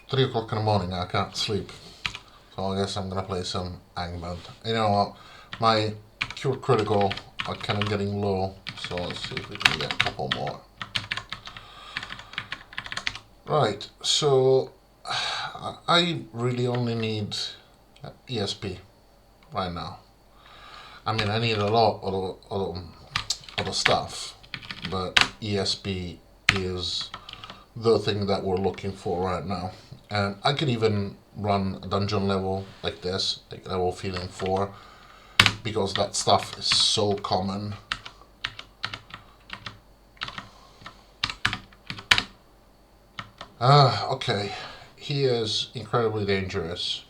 3 o'clock in the morning, I can't sleep. So I guess I'm gonna play some Angband. You know what? My cure critical are kind of getting low, so let's see if we can get a couple more. Right, so I really only need ESP right now. I mean, I need a lot of other stuff, but ESP is the thing that we're looking for right now. And I could even run a dungeon level like this, like level feeling 4, because that stuff is so common. Okay, he is incredibly dangerous.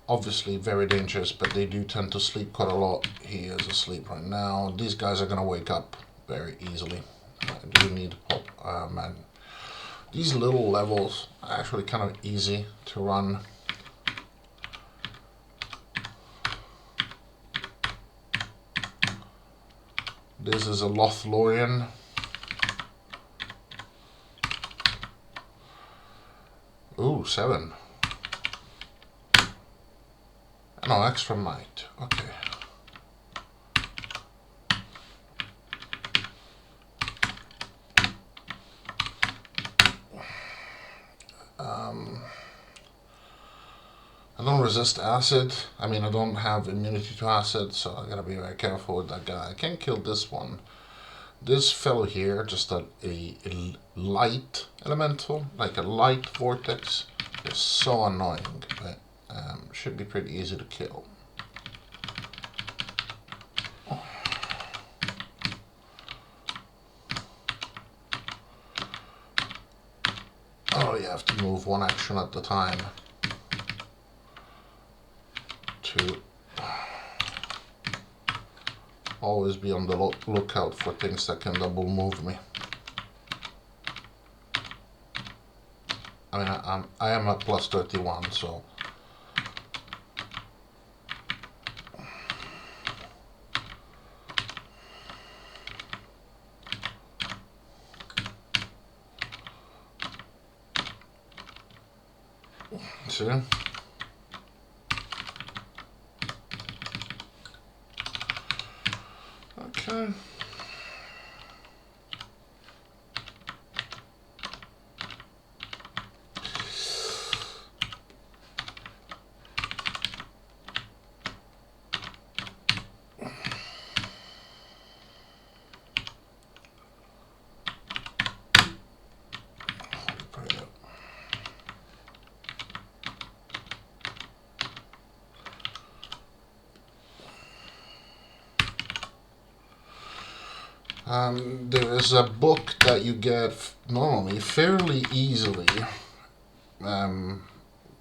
Obviously very dangerous, but they do tend to sleep quite a lot. He is asleep right now. These guys are gonna wake up very easily. I do need pop, man. These little levels are actually kind of easy to run. This is a Lothlorien. Ooh, 7. No, extra might. Okay. I don't resist acid. I mean, I don't have immunity to acid, so I gotta be very careful with that guy. I can't kill this one. This fellow here, just a light elemental, like a light vortex, is so annoying, but should be pretty easy to kill. Oh, you have to move one action at a time to always be on the lookout for things that can double move me. I mean, I am at plus 31, so see? Okay. There is a book that you get normally fairly easily.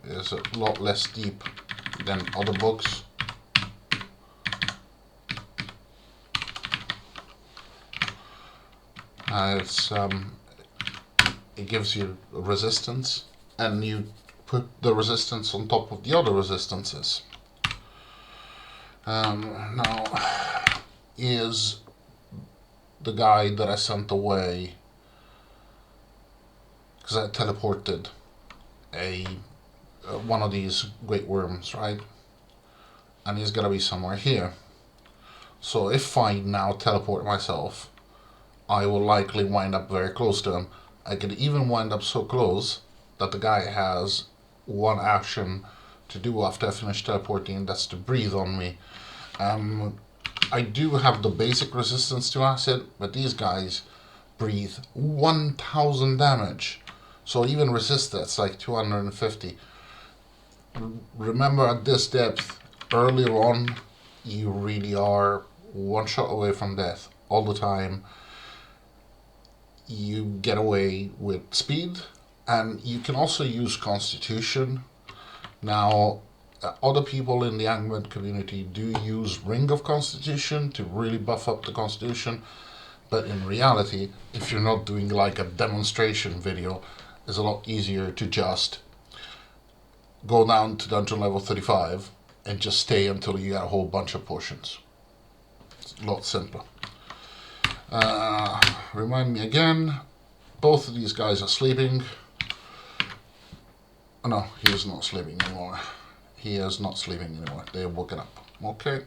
It's a lot less deep than other books. It gives you resistance, and you put the resistance on top of the other resistances. Now, is the guy that I sent away, because I teleported one of these great worms, right? And he's gonna be somewhere here. So if I now teleport myself, I will likely wind up very close to him. I could even wind up so close that the guy has one action to do after I finish teleporting, that's to breathe on me. I do have the basic resistance to acid, but these guys breathe 1000 damage. So even resist that's like 250. Remember, at this depth, earlier on, you really are one shot away from death all the time. You get away with speed, and you can also use Constitution. Now, other people in the Angband community do use Ring of Constitution to really buff up the Constitution, but in reality, if you're not doing like a demonstration video, it's a lot easier to just go down to dungeon level 35 and just stay until you get a whole bunch of potions. It's a lot simpler. Remind me again, both of these guys are sleeping. Oh, no, he is not sleeping anymore. He is not sleeping anymore. They have woken up. Okay.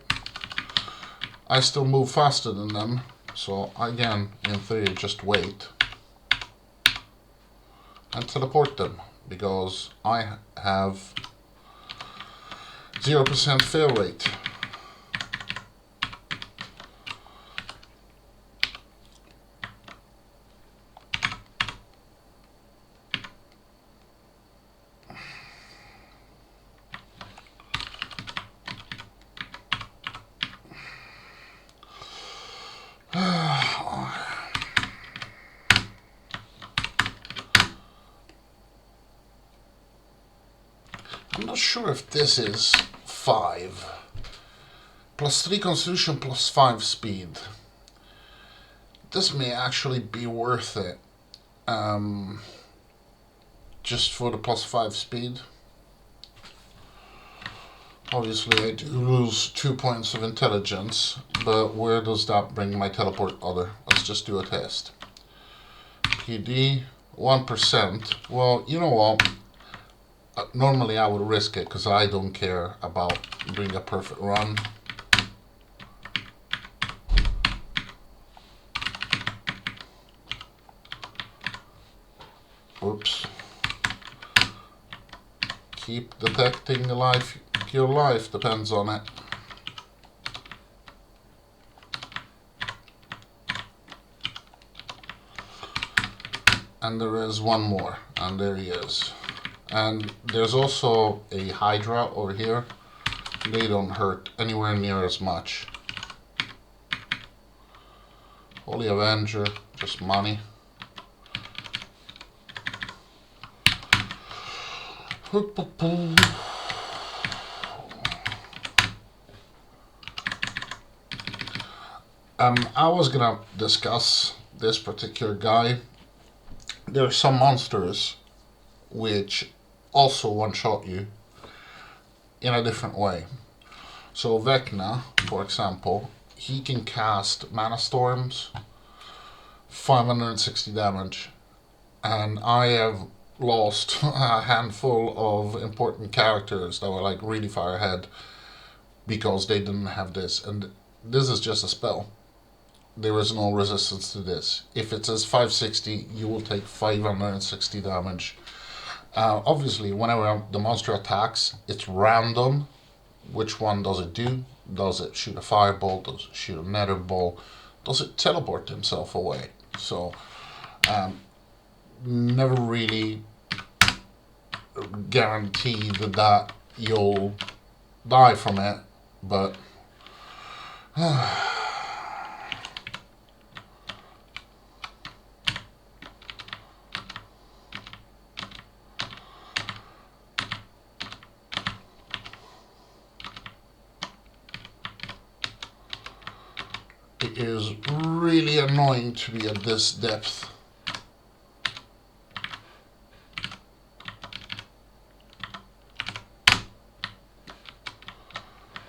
I still move faster than them, so again, in theory, just wait and teleport them, because I have 0% fail rate. I'm not sure if this is 5. Plus 3 constitution plus 5 speed. This may actually be worth it. Just for the plus 5 speed. Obviously I do lose 2 points of intelligence, but where does that bring my teleport other? Let's just do a test. PD 1%. Well, you know what? Normally I would risk it because I don't care about doing a perfect run. Oops. Keep detecting the life. Your life depends on it. And there is one more, and there he is. And there's also a Hydra over here. They don't hurt anywhere near as much. Holy Avenger, just money. I was gonna discuss this particular guy. There are some monsters which also one-shot you in a different way. So Vecna, for example, he can cast Mana Storms, 560 damage, and I have lost a handful of important characters that were like really far ahead because they didn't have this, and this is just a spell. There is no resistance to this. If it says 560, you will take 560 damage. Obviously, whenever the monster attacks, it's random. Which one does it do? Does it shoot a fireball? Does it shoot a nether ball? Does it teleport himself away? So, never really guaranteed that you'll die from it, but it is really annoying to be at this depth.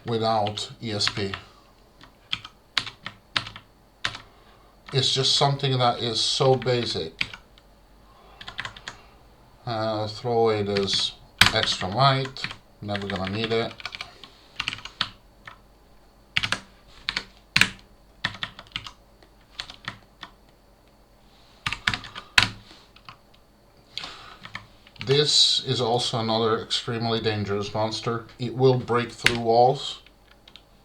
Without ESP. It's just something that is so basic. Throw away this extra might. Never gonna need it. This is also another extremely dangerous monster. It will break through walls.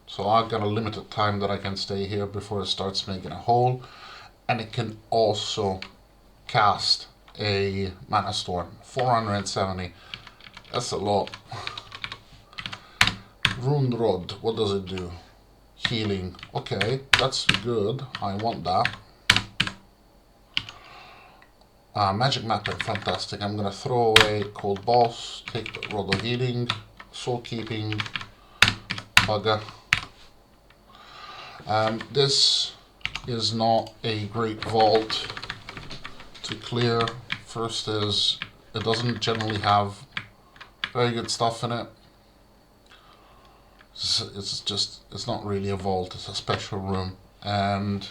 So I've got a limited time that I can stay here before it starts making a hole. And it can also cast a Mana Storm. 470. That's a lot. Rune Rod, what does it do? Healing. Okay, that's good. I want that. Magic Mapping, fantastic. I'm gonna throw away Cold Boss, take the Rod of Healing, Soul Keeping, Bugger. This is not a great vault to clear. First is, it doesn't generally have very good stuff in it. It's not really a vault, it's a special room. And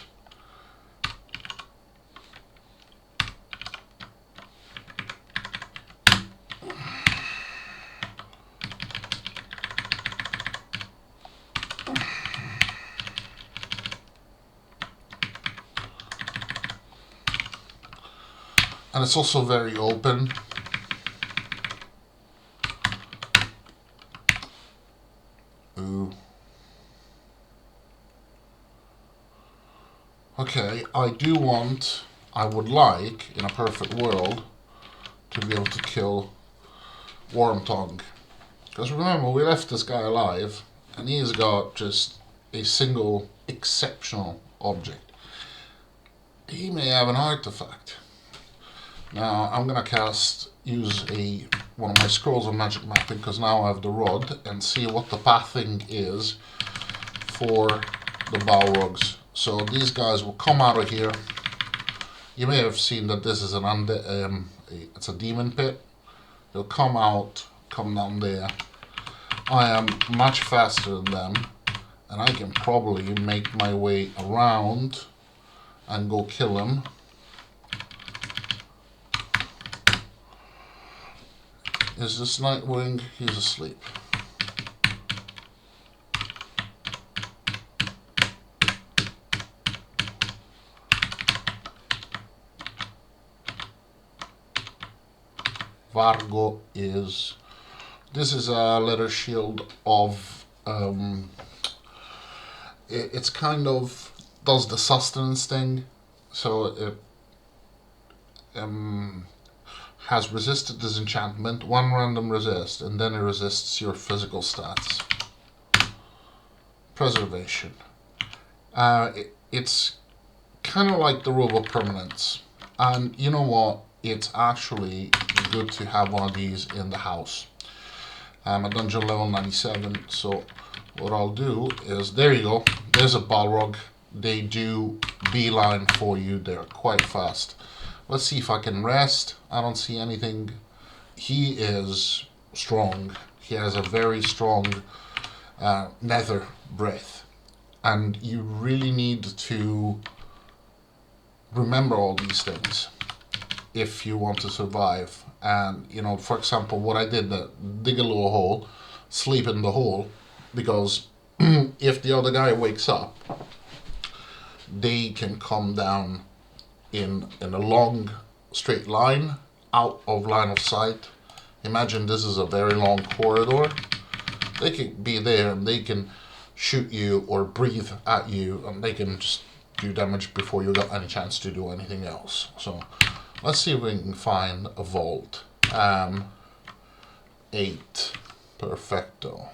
And it's also very open. Ooh. Okay, I would like, in a perfect world, to be able to kill Worm Tongue. Because remember, we left this guy alive, and he's got just a single exceptional object. He may have an artifact. Now, I'm gonna use one of my scrolls of magic mapping, because now I have the rod, and see what the pathing is for the Balrogs. So these guys will come out of here. You may have seen that this is it's a demon pit. They'll come out, come down there. I am much faster than them, and I can probably make my way around and go kill him. Is this Nightwing? He's asleep. Vargo is... This is a leather shield of... it's kind of... does the sustenance thing. So it has resisted disenchantment, 1 random resist, and then it resists your physical stats. Preservation. It's kind of like the robe of permanence. And you know what? It's actually good to have one of these in the house. I'm at dungeon level 97, so what I'll do is, there you go, there's a Balrog. They do beeline for you, they're quite fast. Let's see if I can rest. I don't see anything. He is strong. He has a very strong nether breath. And you really need to remember all these things if you want to survive. And, you know, for example, what I did, dig a little hole, sleep in the hole, because if the other guy wakes up, they can come down in a long straight line, out of line of sight. Imagine this is a very long corridor. They can be there and they can shoot you or breathe at you, and they can just do damage before you got any chance to do anything else. So let's see if we can find a vault. 8. Perfecto.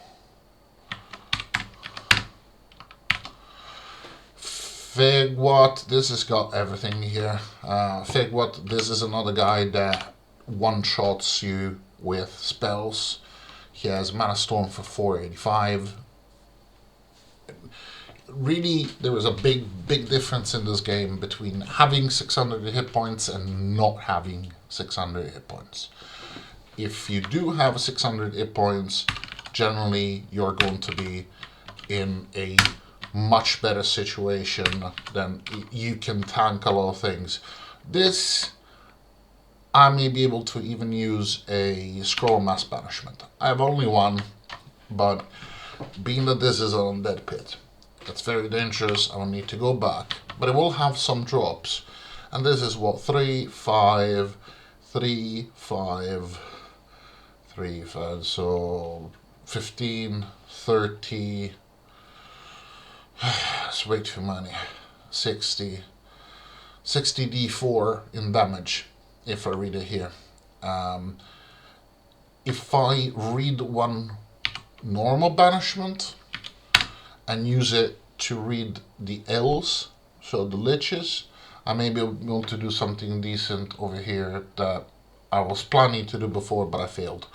Figwat, this has got everything here. Figwat, this is another guy that one-shots you with spells. He has Mana Storm for 485. Really, there is a big difference in this game between having 600 hit points and not having 600 hit points. If you do have 600 hit points, generally you're going to be in a much better situation, than you can tank a lot of things. This, I may be able to even use a scroll mass banishment. I have only one, but being that this is an undead pit, that's very dangerous. I will need to go back, but it will have some drops. And this is what, 3, 5, 3, 5, 3, 5, so 15, 30. It's way too many. 60 d4 in damage if I read it here. If I read one normal banishment and use it to read the L's, so the liches, I may be able to do something decent over here that I was planning to do before, but I failed.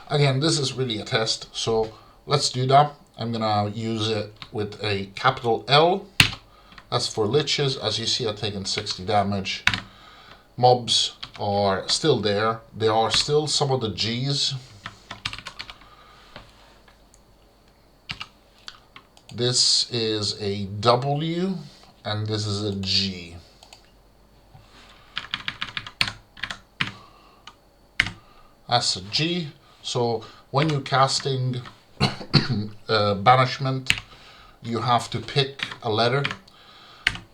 Again, this is really a test, so let's do that. I'm gonna use it with a capital L. That's for liches. As you see, I've taken 60 damage. Mobs are still there. There are still some of the G's. This is a W, and this is a G. That's a G. So when you're casting banishment, you have to pick a letter,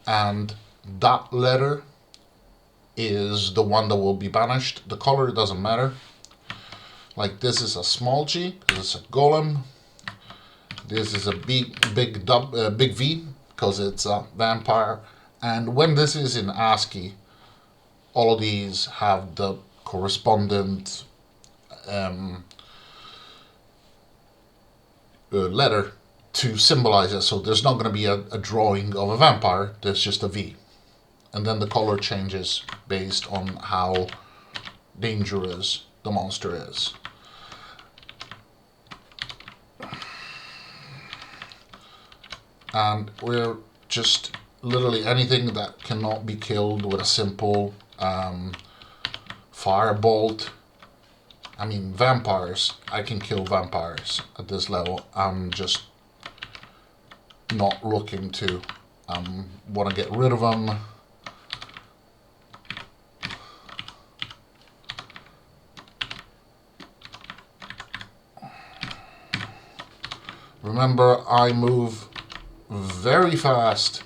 and that letter is the one that will be banished. The color doesn't matter. Like this is a small g, because it's a golem. This is a big V, because it's a vampire. And when this is in ASCII, all of these have the correspondent letter to symbolize it. So there's not going to be a drawing of a vampire, there's just a V. And then the color changes based on how dangerous the monster is. And we're just literally anything that cannot be killed with a simple firebolt. I mean, vampires, I can kill vampires at this level. I'm just not looking to want to get rid of them. Remember, I move very fast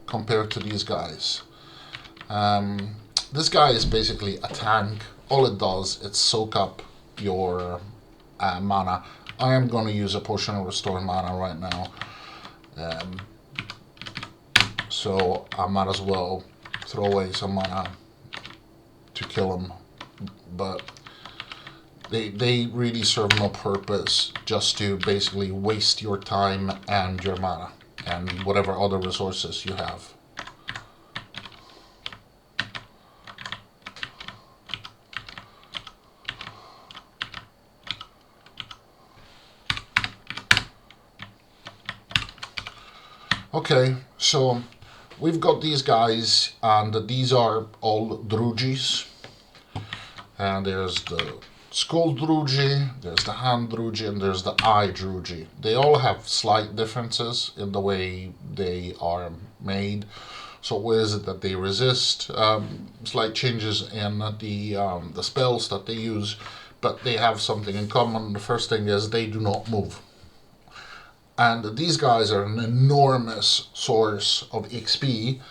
compared to these guys. This guy is basically a tank. All it does is soak up your mana. I am going to use a potion of restore mana right now. So I might as well throw away some mana to kill him. But they really serve no purpose, just to basically waste your time and your mana and whatever other resources you have. Okay, so we've got these guys, and these are all Drugis. And there's the Skull Drugi, there's the Hand Drugi, and there's the Eye Drugi. They all have slight differences in the way they are made. So what is it that they resist? Slight changes in the spells that they use, but they have something in common. The first thing is they do not move. And these guys are an enormous source of XP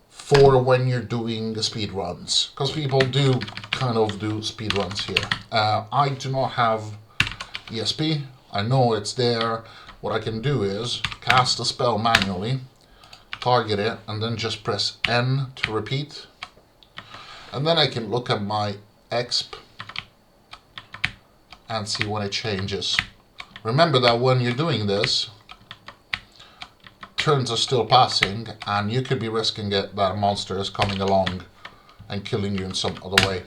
for when you're doing the speed runs, because people do kind of do speed runs here. I do not have ESP. I know it's there. What I can do is cast a spell manually, target it, and then just press N to repeat. And then I can look at my exp and see when it changes. Remember that when you're doing this, turns are still passing, and you could be risking it that a monster is coming along and killing you in some other way.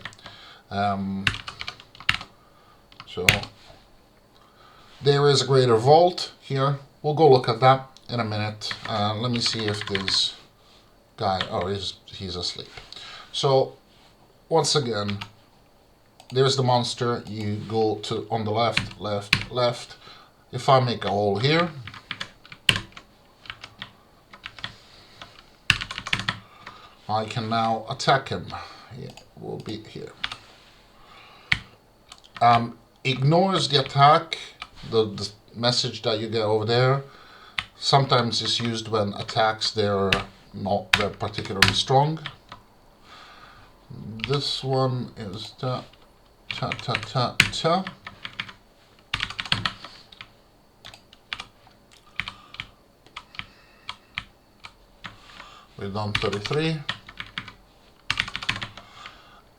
So there is a greater vault here. We'll go look at that in a minute. Let me see if this guy, oh, he's asleep. So once again, there's the monster. You go to on the left, left, left. If I make a hole here, I can now attack him. He will be here. Ignores the attack, the message that you get over there. Sometimes it's used when attacks they're not that particularly strong. This one is ta ta ta ta ta. We've done 33.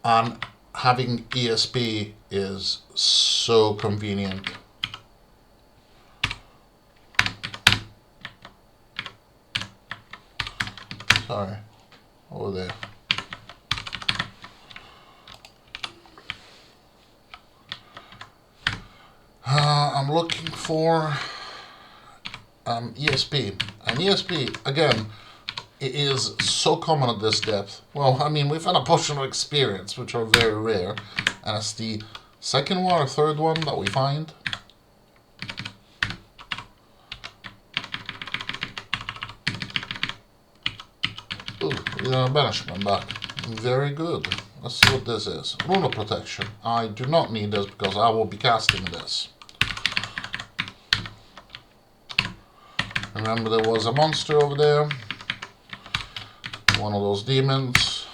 And having ESP is so convenient. Sorry, over there. I'm looking for ESP. And ESP, again, it is so common at this depth. Well, I mean, we've had a potion of experience, which are very rare. And it's the second one or third one that we find. Ooh, we got a banishment back. Very good. Let's see what this is. Rune of Protection. I do not need this because I will be casting this. Remember, there was a monster over there. One of those demons.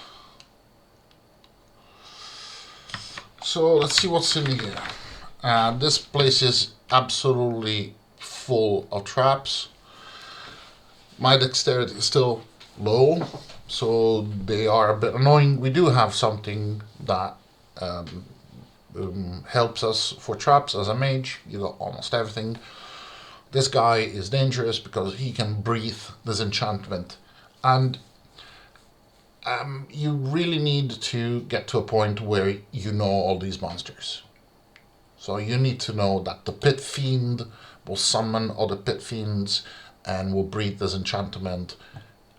So let's see what's in here. This place is absolutely full of traps. My dexterity is still low, so they are a bit annoying. We do have something that helps us for traps as a mage. You got almost everything. This guy is dangerous because he can breathe disenchantment, and you really need to get to a point where you know all these monsters. So you need to know that the pit fiend will summon other pit fiends and will breathe disenchantment.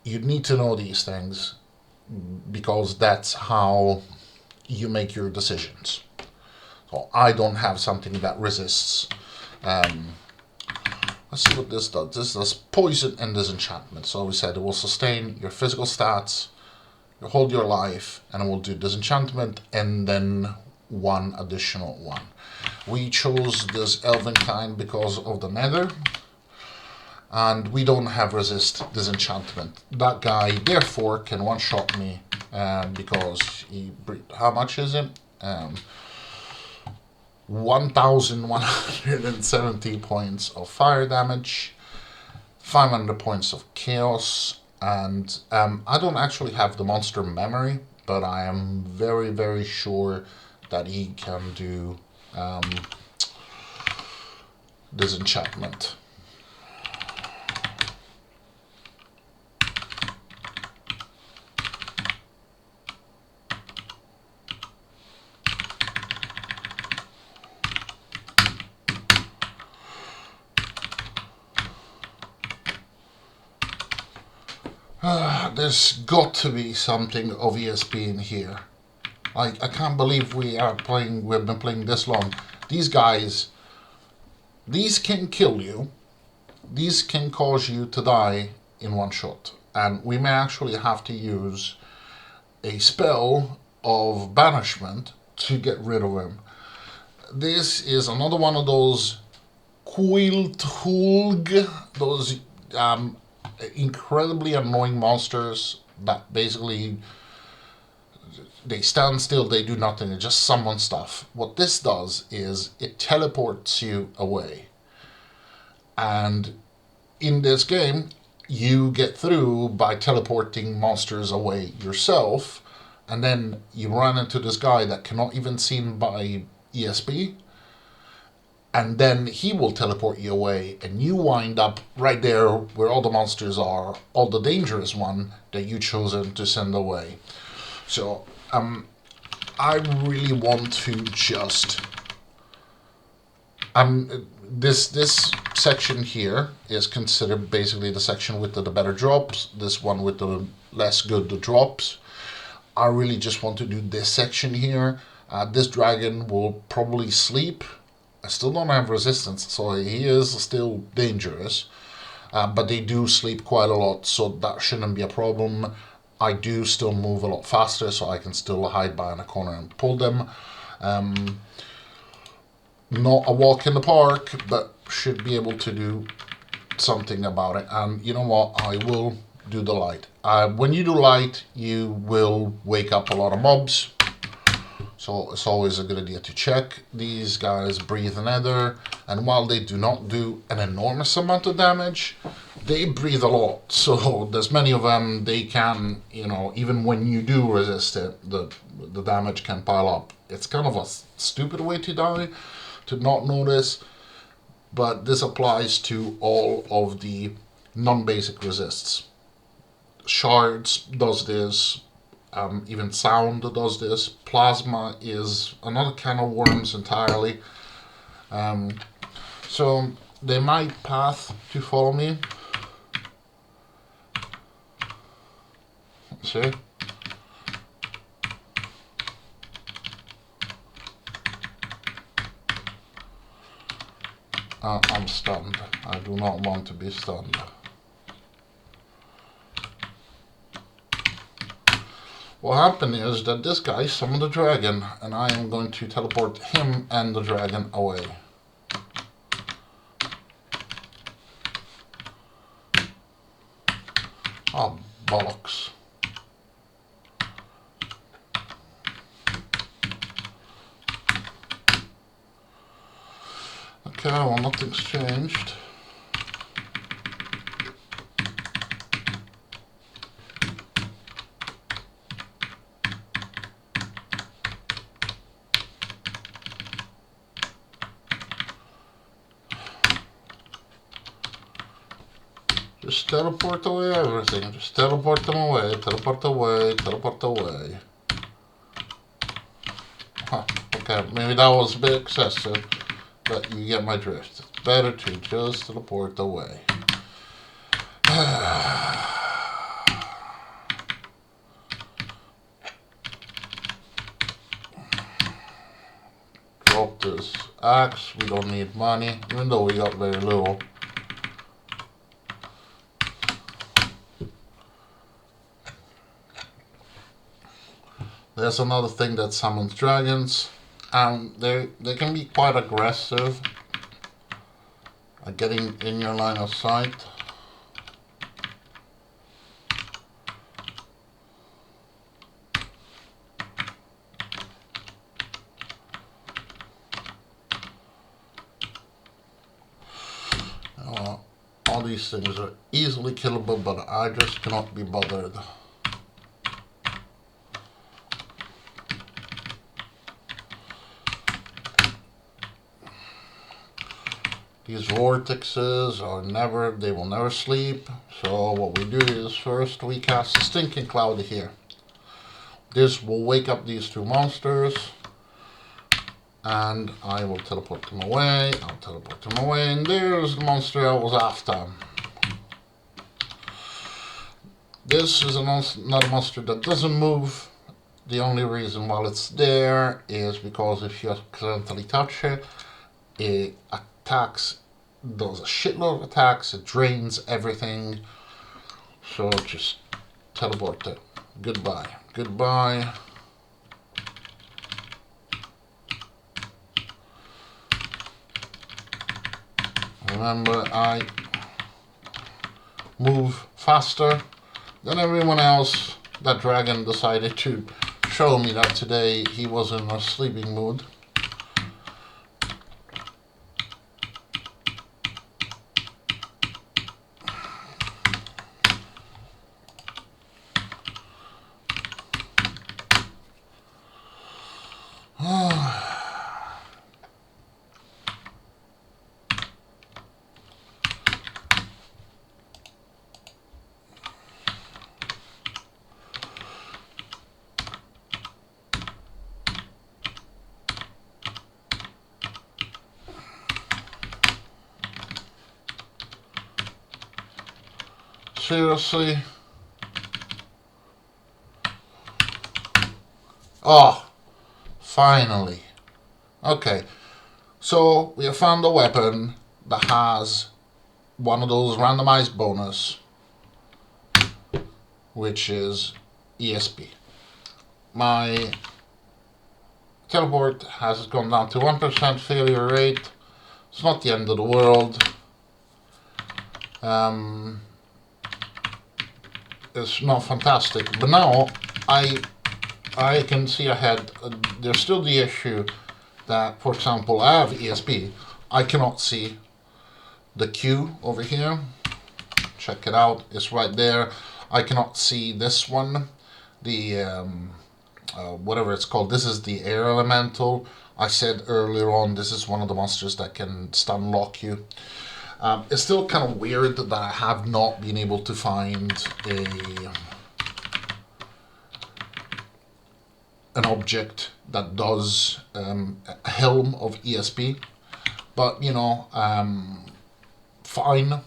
You need to know these things because that's how you make your decisions. So I don't have something that resists. Let's see what this does. This does poison and disenchantment. So we said it will sustain your physical stats, you hold your life, and it will do disenchantment and then one additional one. We chose this elven kind because of the nether, and we don't have resist disenchantment. That guy therefore can one-shot me because he, how much is it? 1170 points of fire damage, 500 points of chaos, and I don't actually have the monster memory, but I am very, very sure that he can do disenchantment. There's got to be something of ESP in here. I can't believe we've been playing this long. These guys, these can kill you. These can cause you to die in one shot. And we may actually have to use a spell of banishment to get rid of him. This is another one of those Quilthulg, those incredibly annoying monsters that basically they stand still, they do nothing, they just summon stuff. What this does is it teleports you away. And in this game, you get through by teleporting monsters away yourself, and then you run into this guy that cannot even be seen by ESP, and then he will teleport you away, and you wind up right there where all the monsters are, all the dangerous one that you chosen to send away. So I really want to just this section here is considered basically the section with the better drops, this one with the less good the drops. I really just want to do this section here. This dragon will probably sleep. I still don't have resistance, so he is still dangerous. But they do sleep quite a lot, so that shouldn't be a problem. I do still move a lot faster, so I can still hide behind a corner and pull them. Not a walk in the park, but should be able to do something about it. And you know what? I will do the light. When you do light, you will wake up a lot of mobs. So it's always a good idea to check. These guys breathe nether, and while they do not do an enormous amount of damage, they breathe a lot. So there's many of them, they can, even when you do resist it, the damage can pile up. It's kind of a stupid way to die, to not notice, but this applies to all of the non-basic resists. Shards does this. Even sound does this. Plasma is another can of worms entirely. So they might path to follow me. Let's see. I'm stunned. I do not want to be stunned. What happened is that this guy summoned a dragon, and I am going to teleport him and the dragon away. Oh, bollocks. Okay, well, nothing's changed. Just teleport away everything. Just teleport them away, teleport away, teleport away. Huh, okay, maybe that was a bit excessive, but you get my drift. It's better to just teleport away. Drop this axe. We don't need money, even though we got very little. There's another thing that summons dragons, and they can be quite aggressive at getting in your line of sight. All these things are easily killable, but I just cannot be bothered. These vortexes are they will never sleep. So what we do is first we cast a stinking cloud here. This will wake up these two monsters. And I will teleport them away. I'll teleport them away. And there's the monster I was after. This is another monster that doesn't move. The only reason why it's there is because if you accidentally touch it, it attacks, does a shitload of attacks, it drains everything. So just teleport it. Goodbye. Goodbye. Remember, I move faster than everyone else. That dragon decided to show me that today he was in a sleeping mood. Seriously? Oh, finally. Okay, so we have found a weapon that has one of those randomized bonus, which is ESP. My teleport has gone down to 1% failure rate. It's not the end of the world. It's not fantastic, but now I can see ahead. There's still the issue that, for example, I have ESP. I cannot see the queue over here. Check it out. It's right there. I cannot see this one. The whatever it's called. This is the air elemental. I said earlier on, this is one of the monsters that can stun lock you. It's still kind of weird that I have not been able to find an object that does a helm of ESP, but you know, fine,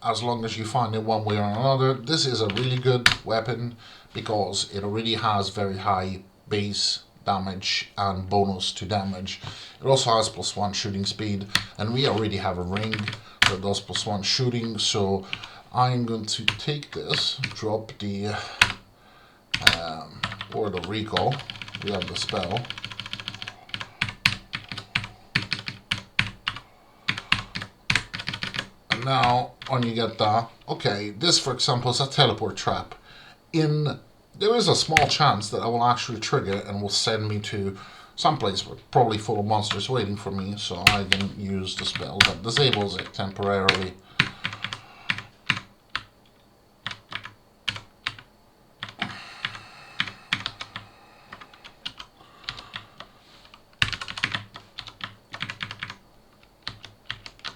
as long as you find it one way or another. This is a really good weapon because it already has very high base damage and bonus to damage. It also has +1 shooting speed, and we already have a ring that does +1 shooting, so I'm going to take this, drop the Word of Recall. We have the spell. And now, when you get that, okay, this for example is a teleport trap. There is a small chance that I will actually trigger it and will send me to someplace probably full of monsters waiting for me, so I can use the spell that disables it temporarily.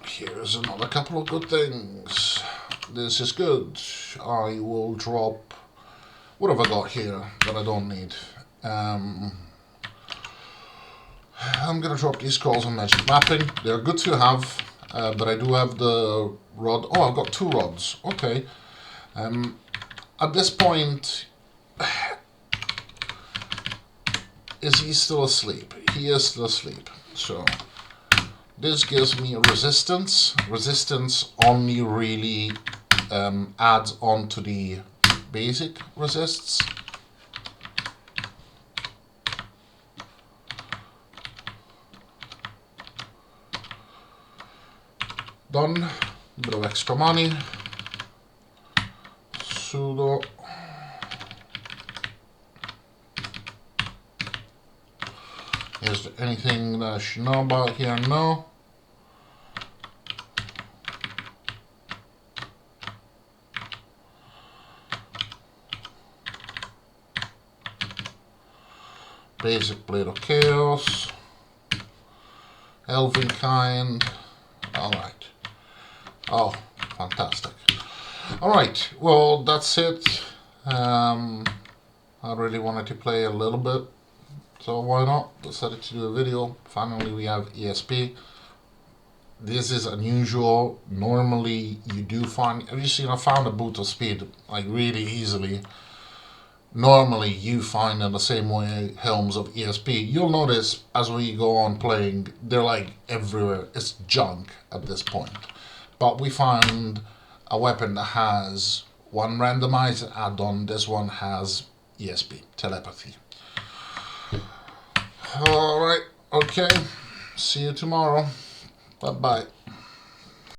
Here's another couple of good things. This is good. I will drop... What have I got here that I don't need? I'm gonna drop these calls on magic mapping. They're good to have, but I do have the rod. Oh, I've got 2 rods. Okay. At this point, is he still asleep? He is still asleep. So this gives me a resistance. Resistance only really adds on to the basic resists. Done. A bit of extra money. Pseudo. Is there anything that I should know about here? No. Basic Blade of Chaos. Elven kind. Alright. Oh, fantastic. Alright, well, that's it. I really wanted to play a little bit, so why not? Decided to do a video. Finally, we have ESP. This is unusual. Normally, you do find... Have you seen? I found a boot of speed, like, really easily. Normally, you find in the same way helms of ESP. You'll notice, as we go on playing, they're, like, everywhere. It's junk at this point. But we find a weapon that has one randomizer add-on. This one has ESP, telepathy. Alright, okay. See you tomorrow. Bye-bye.